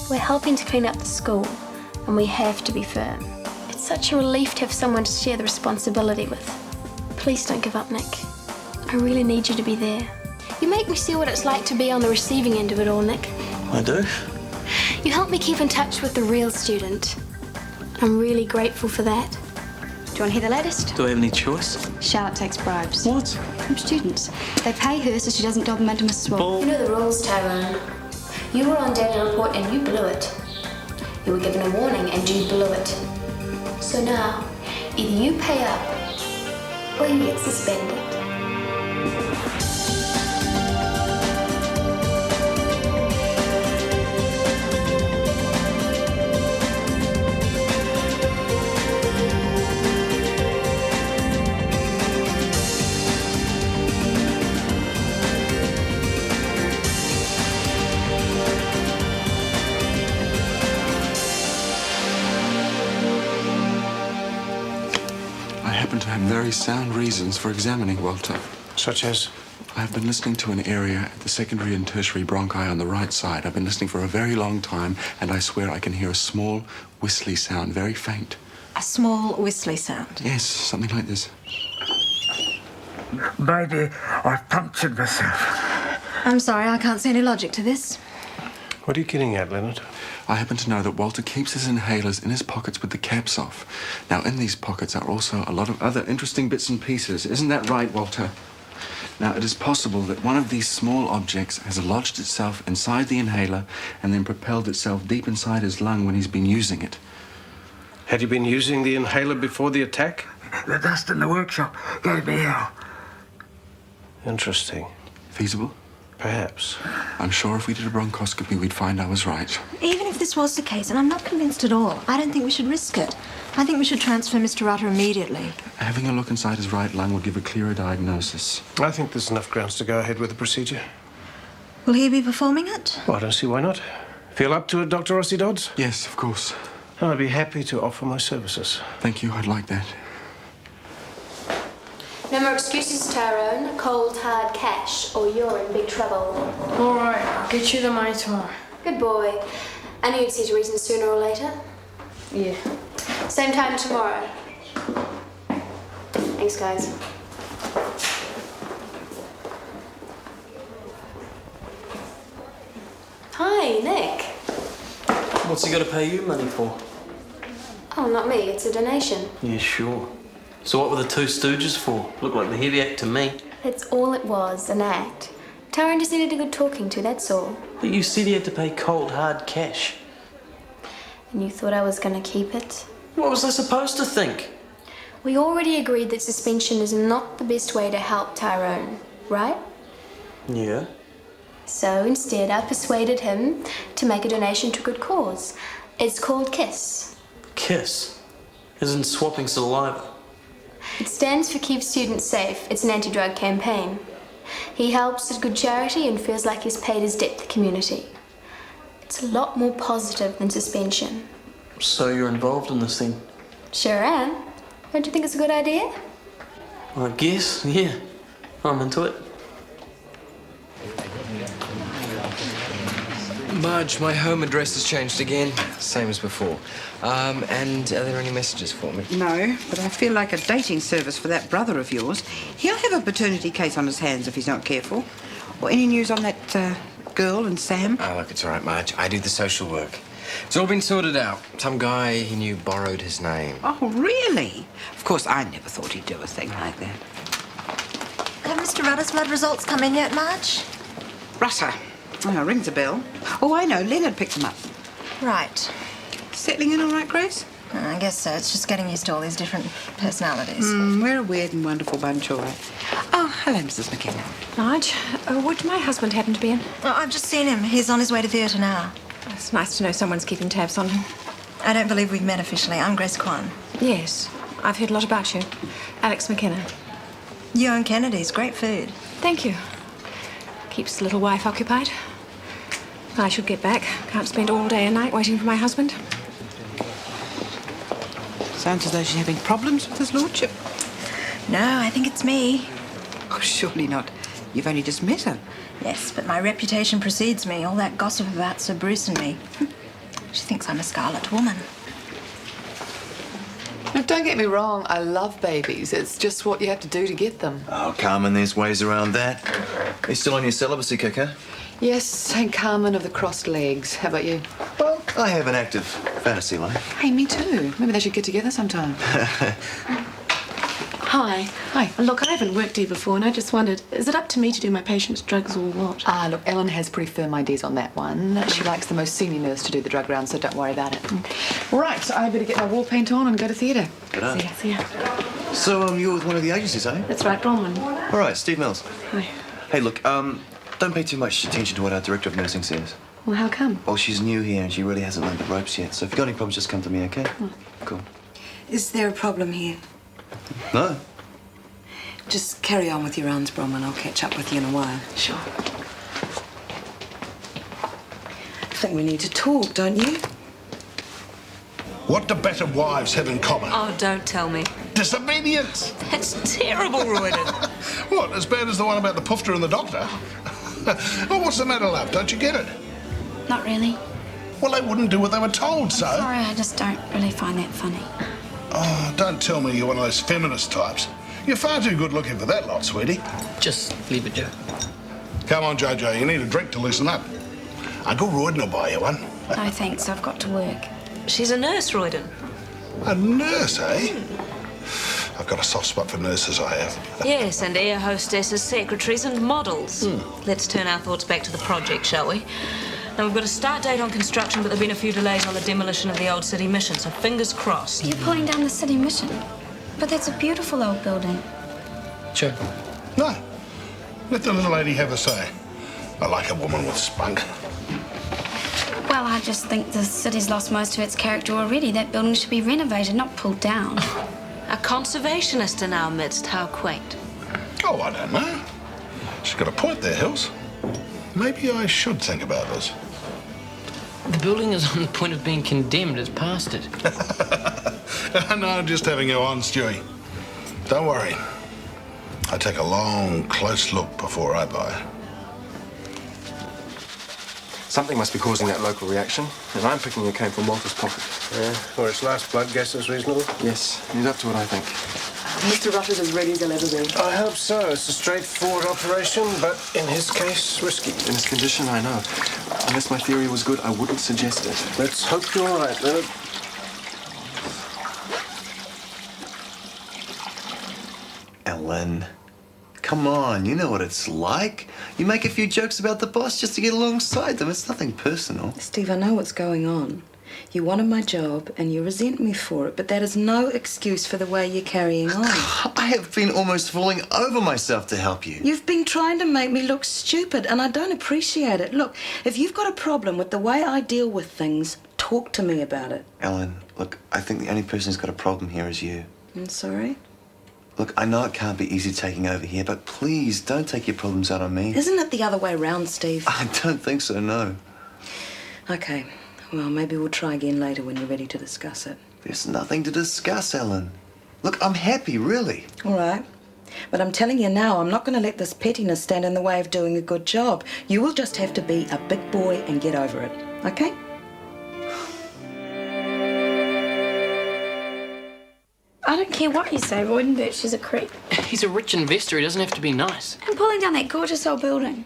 We're helping to clean up the school, and we have to be firm. It's such a relief to have someone to share the responsibility with. Please don't give up, Nick. I really need you to be there. You make me see what it's like to be on the receiving end of it all, Nick. I do? You help me keep in touch with the real student. I'm really grateful for that. Do you want to hear the latest? Do I have any choice? Charlotte takes bribes. What? From students. They pay her so she doesn't dob them into Mrs. Wall. You know the rules, Tyrone. You were on data report and you blew it. You were given a warning and you blew it. So now, either you pay up or you get suspended. I have very sound reasons for examining Walter. Such as? I have been listening to an area at the secondary and tertiary bronchi on the right side. I've been listening for a very long time, and I swear I can hear a small, whistly sound, very faint. A small, whistly sound? Yes, something like this. Maybe I've punctured myself. I'm sorry, I can't see any logic to this. What are you getting at, Leonard? I happen to know that Walter keeps his inhalers in his pockets with the caps off. Now, in these pockets are also a lot of other interesting bits and pieces. Isn't that right, Walter? Now, it is possible that one of these small objects has lodged itself inside the inhaler and then propelled itself deep inside his lung when he's been using it. Had you been using the inhaler before the attack? The dust in the workshop gave me hell. Interesting. Feasible? Perhaps. I'm sure if we did a bronchoscopy, we'd find I was right. Even if this was the case, and I'm not convinced at all, I don't think we should risk it. I think we should transfer Mr. Rutter immediately. Having a look inside his right lung would give a clearer diagnosis. I think there's enough grounds to go ahead with the procedure. Will he be performing it? Well, I don't see why not. Feel up to it, Dr. Rossi Dodds? Yes, of course. I'd be happy to offer my services. Thank you, I'd like that. No more excuses, Tyrone. Cold, hard cash, or you're in big trouble. All right, I'll get you the money tomorrow. Good boy. I knew you'd see to reason sooner or later. Yeah. Same time tomorrow. Thanks, guys. Hi, Nick. What's he got to pay you money for? Oh, not me. It's a donation. Yeah, sure. So what were the two stooges for? Looked like the heavy act to me. That's all it was, an act. Tyrone just needed a good talking to, that's all. But you said he had to pay cold, hard cash. And you thought I was going to keep it? What was I supposed to think? We already agreed that suspension is not the best way to help Tyrone, right? Yeah. So instead, I persuaded him to make a donation to a good cause. It's called KISS. Kiss? As in swapping saliva? It stands for Keep Students Safe. It's an anti-drug campaign. He helps at good charity and feels like he's paid his debt to the community. It's a lot more positive than suspension. So you're involved in this thing? Sure am. Don't you think it's a good idea? I guess, yeah. I'm into it. Marge, my home address has changed again, same as before. And are there any messages for me? No, but I feel like a dating service for that brother of yours. He'll have a paternity case on his hands if he's not careful. Or any news on that girl and Sam? Oh, look, it's all right, Marge. I do the social work. It's all been sorted out. Some guy he knew borrowed his name. Oh, really? Of course, I never thought he'd do a thing like that. Have Mr. Rutter's blood results come in yet, Marge? Rutter. Oh, rings a bell. Oh, I know. Leonard picked them up. Right. Settling in all right, Grace? I guess so. It's just getting used to all these different personalities. We're a weird and wonderful bunch, all right. Oh, hello, Mrs. McKenna. Marge, would my husband happen to be in? Oh, I've just seen him. He's on his way to theatre now. It's nice to know someone's keeping tabs on him. I don't believe we've met officially. I'm Grace Kwan. Yes, I've heard a lot about you. Alex McKenna. You and Kennedy's great food. Thank you. Keeps the little wife occupied. I should get back. Can't spend all day and night waiting for my husband. Sounds as though she's having problems with his lordship. No, I think it's me. Oh, surely not. You've only just met her. Yes, but my reputation precedes me. All that gossip about Sir Bruce and me. She thinks I'm a Scarlet Woman. Now, don't get me wrong, I love babies. It's just what you have to do to get them. Oh, Carmen, there's ways around that. Are you still on your celibacy kicker? Yes, St. Carmen of the crossed legs. How about you? Well, I have an active fantasy life. Hey, me too. Maybe they should get together sometime. Hi. Hi. Look, I haven't worked here before, and I just wondered, is it up to me to do my patient's drugs or what? Look, Ellen has pretty firm ideas on that one. She likes the most senior nurse to do the drug round, so don't worry about it. Right, I better get my wall paint on and go to theatre. Good on. See ya. So, you're with one of the agencies, eh? That's right, Bronwyn. All right, Steve Mills. Hi. Hey, look, don't pay too much attention to what our director of nursing says. Well, how come? Well, she's new here and she really hasn't learned the ropes yet. So if you've got any problems, just come to me, okay? Cool. Is there a problem here? No. Just carry on with your rounds, Bronwyn. I'll catch up with you in a while. Sure. I think we need to talk, don't you? What do better wives have in common? Oh, don't tell me. Disobedience! That's terrible, Royden. What, as bad as the one about the poofter and the doctor? Well, what's the matter, love? Don't you get it? Not really. Well, they wouldn't do what they were told, so... Sorry, I just don't really find that funny. Oh, don't tell me you're one of those feminist types. You're far too good looking for that lot, sweetie. Just leave it, Joe. Come on, Jojo, you need a drink to loosen up. Uncle Royden will buy you one. No, thanks. I've got to work. She's a nurse, Royden. A nurse, eh? I've got a soft spot for nurses, I have. Yes, and air hostesses, secretaries and models. Let's turn our thoughts back to the project, shall we? Now, we've got a start date on construction, but there have been a few delays on the demolition of the old city mission, so fingers crossed. You're pulling down the city mission? But that's a beautiful old building. Sure. No. Let the little lady have a say. I like a woman with spunk. Well, I just think the city's lost most of its character already. That building should be renovated, not pulled down. A conservationist in our midst, how quaint. Oh, I don't know. She's got a point there, Hills. Maybe I should think about this. The building is on the point of being condemned. It's past it. No, just having you on, Stewie. Don't worry. I take a long, close look before I buy. Something must be causing that local reaction, and I'm picking it came from Walter's pocket. Yeah, for its last blood guess is reasonable. Yes, he's up to it, I think. Mr. Rutter's as ready as he'll ever be. I hope so. It's a straightforward operation, but in his case, risky. In his condition, I know. Unless my theory was good, I wouldn't suggest it. Let's hope you're right, Leonard. Ellen, come on, you know what it's like. You make a few jokes about the boss just to get alongside them. It's nothing personal. Steve, I know what's going on. You wanted my job and you resent me for it, but that is no excuse for the way you're carrying on. I have been almost falling over myself to help you. You've been trying to make me look stupid, and I don't appreciate it. Look, if you've got a problem with the way I deal with things, talk to me about it. Ellen, look, I think the only person who's got a problem here is you. I'm sorry? Look, I know it can't be easy taking over here, but please don't take your problems out on me. Isn't it the other way round, Steve? I don't think so, no. Okay. Well, maybe we'll try again later when you're ready to discuss it. There's nothing to discuss, Ellen. Look, I'm happy, really. All right. But I'm telling you now, I'm not going to let this pettiness stand in the way of doing a good job. You will just have to be a big boy and get over it, okay? I don't care what you say, Royden Birch is a creep. He's a rich investor. He doesn't have to be nice. I'm pulling down that gorgeous old building.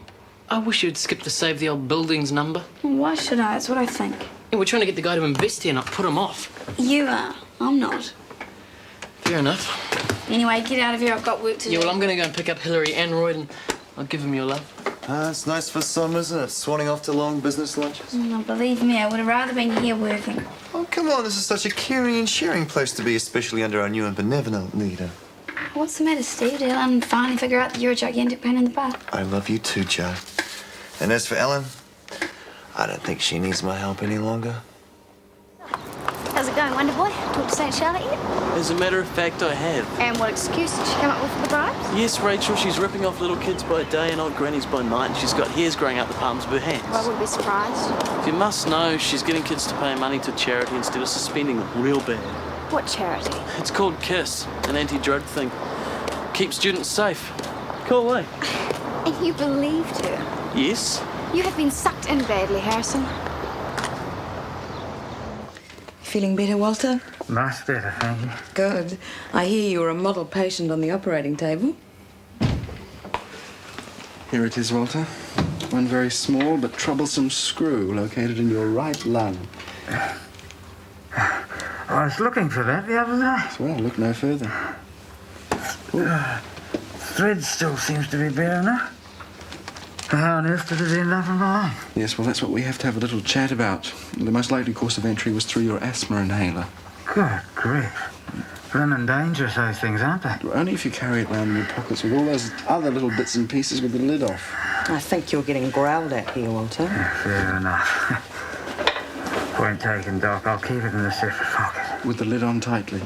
I wish you'd skip the save the old buildings number. Why should I? That's what I think. Yeah, we're trying to get the guy to invest here, not put him off. You are. I'm not. Fair enough. Anyway, get out of here. I've got work to do. Yeah, well, I'm going to go and pick up Hillary and Royden. I'll give them your love. It's nice for some, isn't it? Swanning off to long business lunches. No, believe me, I would have rather been here working. Oh, come on. This is such a caring and sharing place to be, especially under our new and benevolent leader. What's the matter, Steve? Did Ellen finally figure out that you're a gigantic pain in the butt? I love you too, Joe. And as for Ellen, I don't think she needs my help any longer. How's it going, Wonder Boy? Talk to St. Charlotte yet? As a matter of fact, I have. And what excuse did she come up with for the bribes? Yes, Rachel, she's ripping off little kids by day and old grannies by night, and she's got hairs growing out the palms of her hands. Well, I wouldn't be surprised. You must know she's getting kids to pay money to charity instead of suspending them real bad. What charity? It's called KISS, an anti-drug thing. Keep students safe. Cool, eh? And you believed her? Yes. You have been sucked in badly, Harrison. Feeling better, Walter? Much better, thank you. Good. I hear you were a model patient on the operating table. Here it is, Walter. One very small but troublesome screw located in your right lung. I was looking for that the other night. Well, look no further. Thread still seems to be bare enough. How on earth did it end up in my lung? Yes, well, that's what we have to have a little chat about. The most likely course of entry was through your asthma inhaler. Good grief. Blooming dangerous, those things, aren't they? Well, only if you carry it around in your pockets with all those other little bits and pieces with the lid off. I think you're getting growled at here, Walter. Fair enough. Point taken, Doc. I'll keep it in the separate pocket. With the lid on tightly.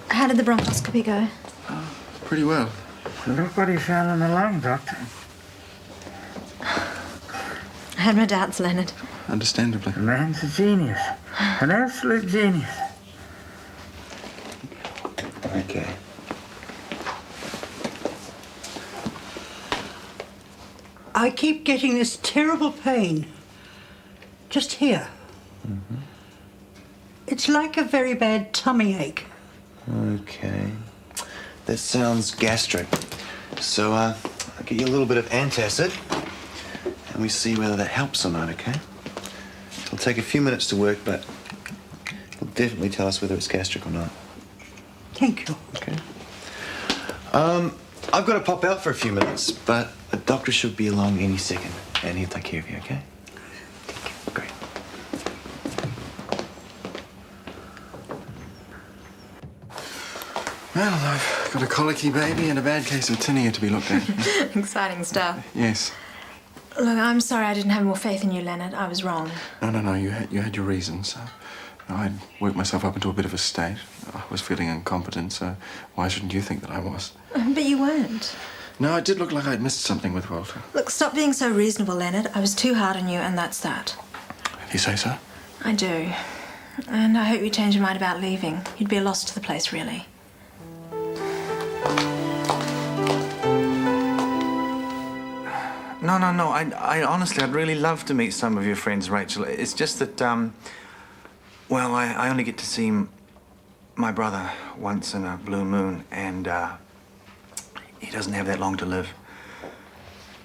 How did the bronchoscopy go? Pretty well. Look what he found in the lung, Doctor. I had my doubts, Leonard. Understandably. The man's a genius. An absolute genius. Okay. I keep getting this terrible pain. Just here. Mm-hmm. It's like a very bad tummy ache. Okay. That sounds gastric. So, I'll get you a little bit of antacid, and we see whether that helps or not, okay? It'll take a few minutes to work, but it'll definitely tell us whether it's gastric or not. Thank you. Okay. I've got to pop out for a few minutes, but the doctor should be along any second, and he'll take care of you, okay? Great. Well, I've got a colicky baby and a bad case of tinea to be looked at. Exciting stuff. Yes. Look, I'm sorry I didn't have more faith in you, Leonard. I was wrong. No, you had your reasons. I'd worked myself up into a bit of a state. I was feeling incompetent, so why shouldn't you think that I was? But you weren't. No, it did look like I'd missed something with Walter. Look, stop being so reasonable, Leonard. I was too hard on you, and that's that. You say so? I do. And I hope you change your mind about leaving. You'd be a loss to the place, really. No. I honestly, I'd really love to meet some of your friends, Rachel. It's just that, well, I only get to see my brother once in a blue moon, and he doesn't have that long to live.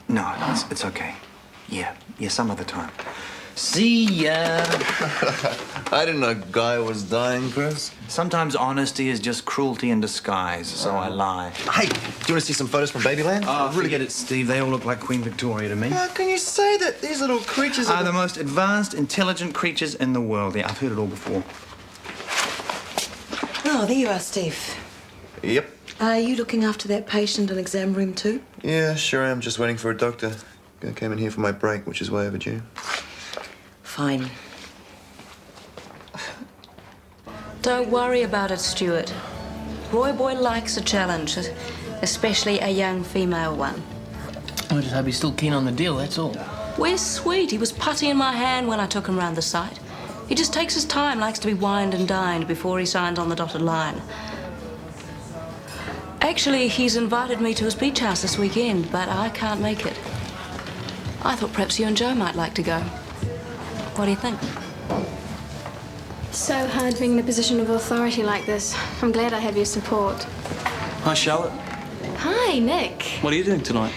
No, it's okay. Yeah, some other time. See ya. I didn't know Guy was dying, Chris. Sometimes honesty is just cruelty in disguise, so I lie. Hey, do you want to see some photos from Babyland? Oh, forget it, Steve. They all look like Queen Victoria to me. How can you say that? These little creatures are the most advanced, intelligent creatures in the world. Yeah, I've heard it all before. Oh, there you are, Steve. Yep. Are you looking after that patient in exam room too? Yeah, sure am. Just waiting for a doctor. I came in here for my break, which is way overdue. Fine. Don't worry about it, Stuart. Roy Boy likes a challenge, especially a young female one. I just hope he's still keen on the deal, that's all. Where's Sweet? He was putty in my hand when I took him round the site. He just takes his time, likes to be wined and dined before he signs on the dotted line. Actually, he's invited me to his beach house this weekend, but I can't make it. I thought perhaps you and Joe might like to go. What do you think? So hard being in a position of authority like this. I'm glad I have your support. Hi, Charlotte. Hi, Nick. What are you doing tonight?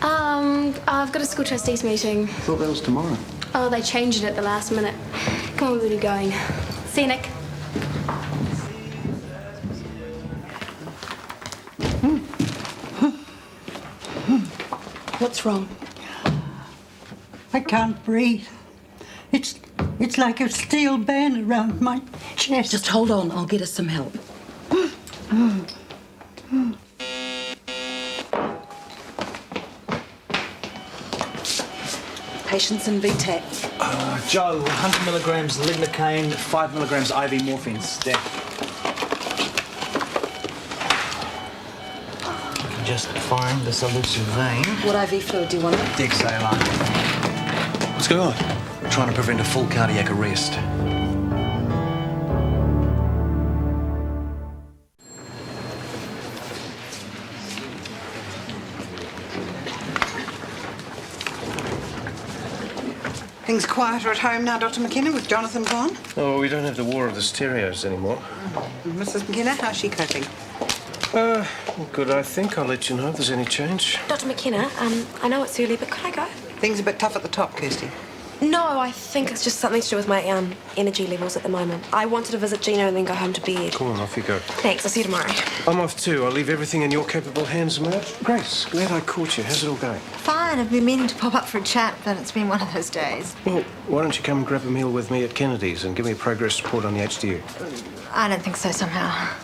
I've got a school trustees meeting. I thought that was tomorrow. Oh, they changed it at the last minute. Come on, we'll be going. See you, Nick. What's wrong? I can't breathe. It's like a steel band around my chest. Just hold on. I'll get us some help. Patients in VTAC. Joe, 100 milligrams lignocaine, 5 milligrams IV morphine. Step. Just find this elusive vein. What IV fluid do you want? Dig saline. What's going on? We're trying to prevent a full cardiac arrest. Things quieter at home now, Dr. McKenna, with Jonathan gone? Oh, we don't have the war of the stereos anymore. Mrs. McKenna, how's she coping? Good, I think. I'll let you know if there's any change. Dr. McKenna, I know it's early, but could I go? Things a bit tough at the top, Kirsty. No, I think it's just something to do with my energy levels at the moment. I wanted to visit Gina and then go home to bed. Come on, off you go. Thanks, I'll see you tomorrow. I'm off too. I'll leave everything in your capable hands, Matt. Grace, glad I caught you. How's it all going? Fine. I've been meaning to pop up for a chat, but it's been one of those days. Well, why don't you come and grab a meal with me at Kennedy's and give me a progress report on the HDU? I don't think so somehow.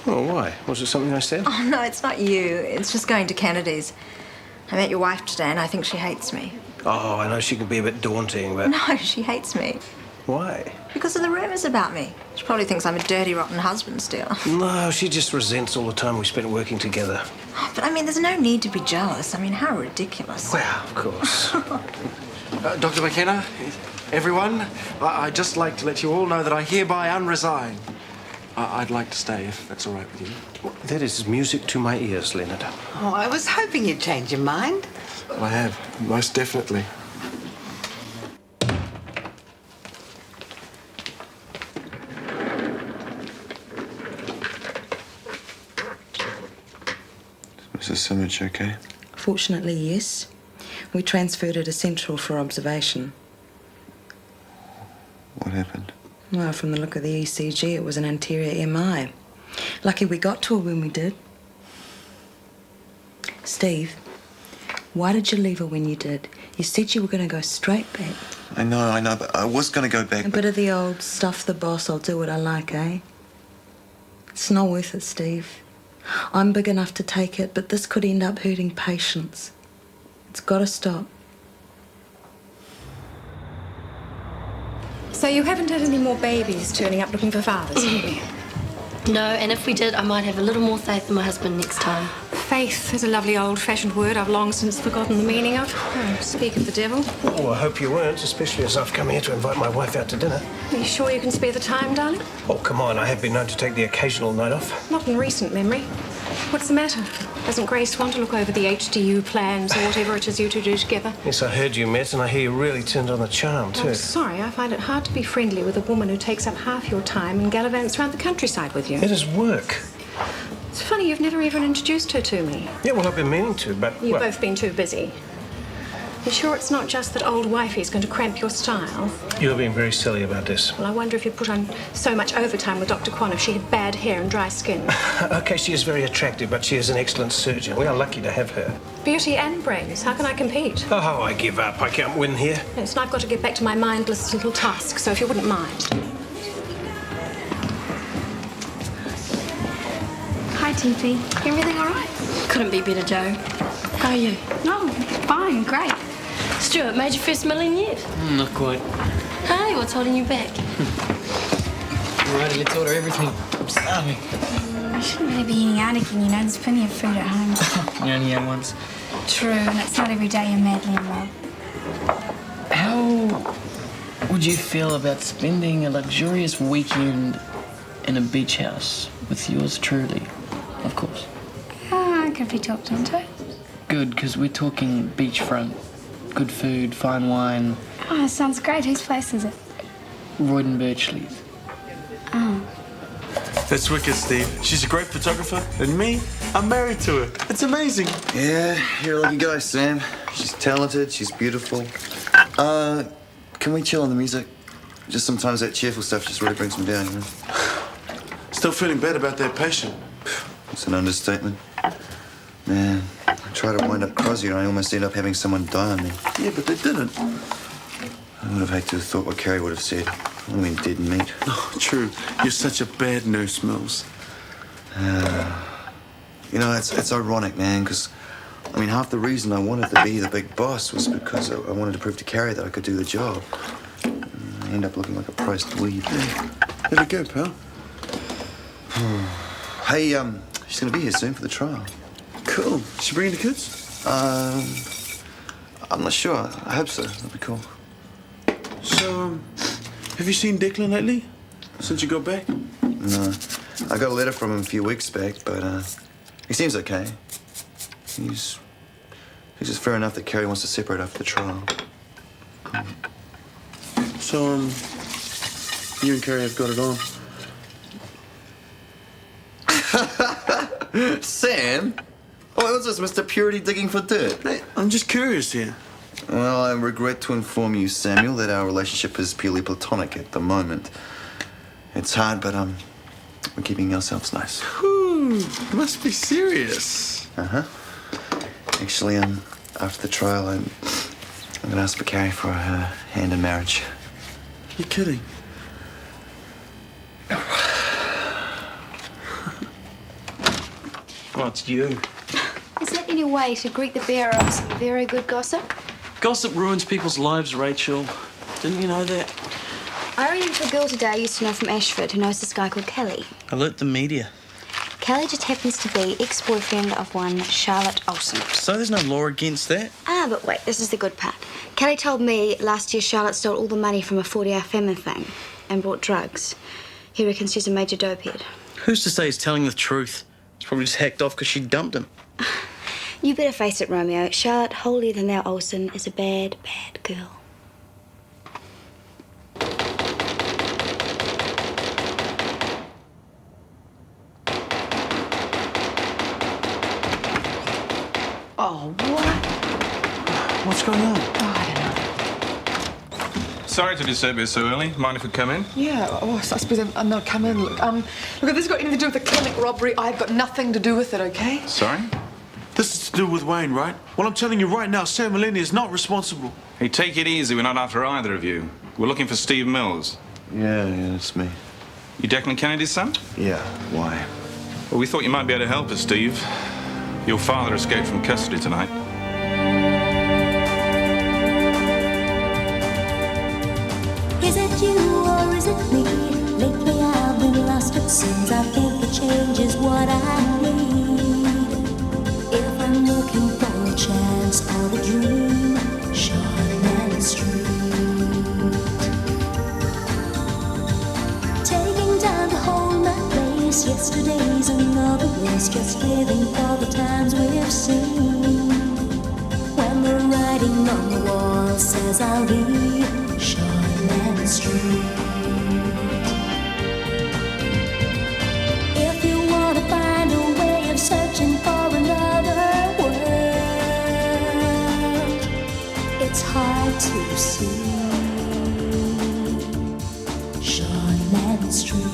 Oh, why? Was it something I said? Oh, no, it's not you. It's just going to Kennedy's. I met your wife today and I think she hates me. Oh, I know she can be a bit daunting, but... No, she hates me. Why? Because of the rumours about me. She probably thinks I'm a dirty, rotten husband still. No, she just resents all the time we spent working together. Oh, but I mean, there's no need to be jealous. I mean, how ridiculous. Well, of course. Dr. McKenna, everyone, I'd just like to let you all know that I hereby unresign. I'd like to stay, if that's all right with you. That is music to my ears, Leonard. Oh, I was hoping you'd change your mind. Well, I have, most definitely. Mrs. Simmons okay? Fortunately, yes. We transferred her to Central for observation. What happened? Well, from the look of the ECG, it was an anterior MI. Lucky we got to her when we did. Steve, why did you leave her when you did? You said you were going to go straight back. I know, but I was going to go back. A bit of the old stuff the boss, I'll do what I like, eh? It's not worth it, Steve. I'm big enough to take it, but this could end up hurting patients. It's got to stop. So you haven't had any more babies turning up looking for fathers, have you? No, and if we did, I might have a little more faith in my husband next time. Faith is a lovely old-fashioned word I've long since forgotten the meaning of. Oh, speak of the devil. Oh, I hope you weren't, especially as I've come here to invite my wife out to dinner. Are you sure you can spare the time, darling? Oh, come on, I have been known to take the occasional night off. Not in recent memory. What's the matter? Doesn't Grace want to look over the HDU plans or whatever it is you two do together? Yes, I heard you met, and I hear you really turned on the charm, too. I'm sorry, I find it hard to be friendly with a woman who takes up half your time and gallivants around the countryside with you. It is work. It's funny you've never even introduced her to me. Yeah, well, I've been meaning to, but... You've both been too busy. You sure it's not just that old wifey's going to cramp your style? You're being very silly about this. Well, I wonder if you put on so much overtime with Dr. Kwan if she had bad hair and dry skin. OK, she is very attractive, but she is an excellent surgeon. We are lucky to have her. Beauty and brains. How can I compete? Oh, I give up. I can't win here. Yes, and I've got to get back to my mindless little task, so if you wouldn't mind. Hi, TP. Everything all right? Couldn't be better, Joe. How are you? Oh, fine, great. Stuart, made your first million yet? Not quite. Hey, what's holding you back? Alrighty, let's order everything. I'm starving. I shouldn't really be eating out again, you know. There's plenty of food at home. You only had once. True, and it's not every day you're madly in love. How would you feel about spending a luxurious weekend in a beach house with yours truly, of course? I could be talked into. Good, because we're talking beachfront. Good food, fine wine. Oh, sounds great. Whose place is it? Royden Birchley's. Oh. That's wicked, Steve. She's a great photographer, and me, I'm married to her. It's amazing. Yeah, you're a lucky guy, Sam. She's talented, she's beautiful. Can we chill on the music? Just sometimes that cheerful stuff just really brings me down, you know? Still feeling bad about that patient. It's an understatement. Man, I tried to wind up Crosby and I almost ended up having someone die on me. Yeah, but they didn't. I would have hated to have thought what Carrie would have said. I mean, dead meat. Oh, true. You're such a bad nurse, Mills. You know, it's ironic, man, because, I mean, half the reason I wanted to be the big boss was because I wanted to prove to Carrie that I could do the job. I end up looking like a priced weed. Yeah. There we go, pal. Hey, she's going to be here soon for the trial. Cool. She bringing the kids? I'm not sure. I hope so. That'd be cool. So, have you seen Declan lately? Since you got back? No. I got a letter from him a few weeks back, but he seems okay. He's just fair enough that Carrie wants to separate after the trial. So, you and Kerry have got it on. Sam? Oh, what's this, Mr. Purity digging for dirt? Hey, I'm just curious here. Well, I regret to inform you, Samuel, that our relationship is purely platonic at the moment. It's hard, but we're keeping ourselves nice. Whew, must be serious. Uh-huh. Actually, after the trial, I'm gonna ask for Carrie for her hand in marriage. You're kidding. Oh, it's you. Is there any way to greet the bearer of some very good gossip? Gossip ruins people's lives, Rachel. Didn't you know that? I ran into a girl today I used to know from Ashford who knows this guy called Kelly. Alert the media. Kelly just happens to be ex-boyfriend of one Charlotte Olsen. So there's no law against that? Ah, but wait, this is the good part. Kelly told me last year Charlotte stole all the money from a 40-hour famine thing and bought drugs. He reckons she's a major dopehead. Who's to say he's telling the truth? He's probably just hacked off because she dumped him. You better face it, Romeo. Charlotte, holier than thou Olsen, is a bad, bad girl. Oh, what? What's going on? Oh, I don't know. Sorry to disturb you so early. Mind if we come in? Yeah, oh, I suppose I'm not coming. Look, look, if this has got anything to do with the clinic robbery, I've got nothing to do with it, okay? Sorry? This is to do with Wayne, right? Well, I'm telling you right now, Sam Malini is not responsible. Hey, take it easy. We're not after either of you. We're looking for Steve Mills. Yeah, it's me. You Declan Kennedy's son? Yeah, why? Well, we thought you might be able to help us, Steve. Your father escaped from custody tonight. Is it you or is it me? Lately I've been lost, it seems. I think the change is what I need. If I'm looking for a chance or a dream, Shortland Street. Taking time to hold my place. Yesterday's another race, just living for the times we've seen. When the writing on the wall says I'll be Shortland Street. If you want to find a way of searching for another world, it's hard to see Shortland Street.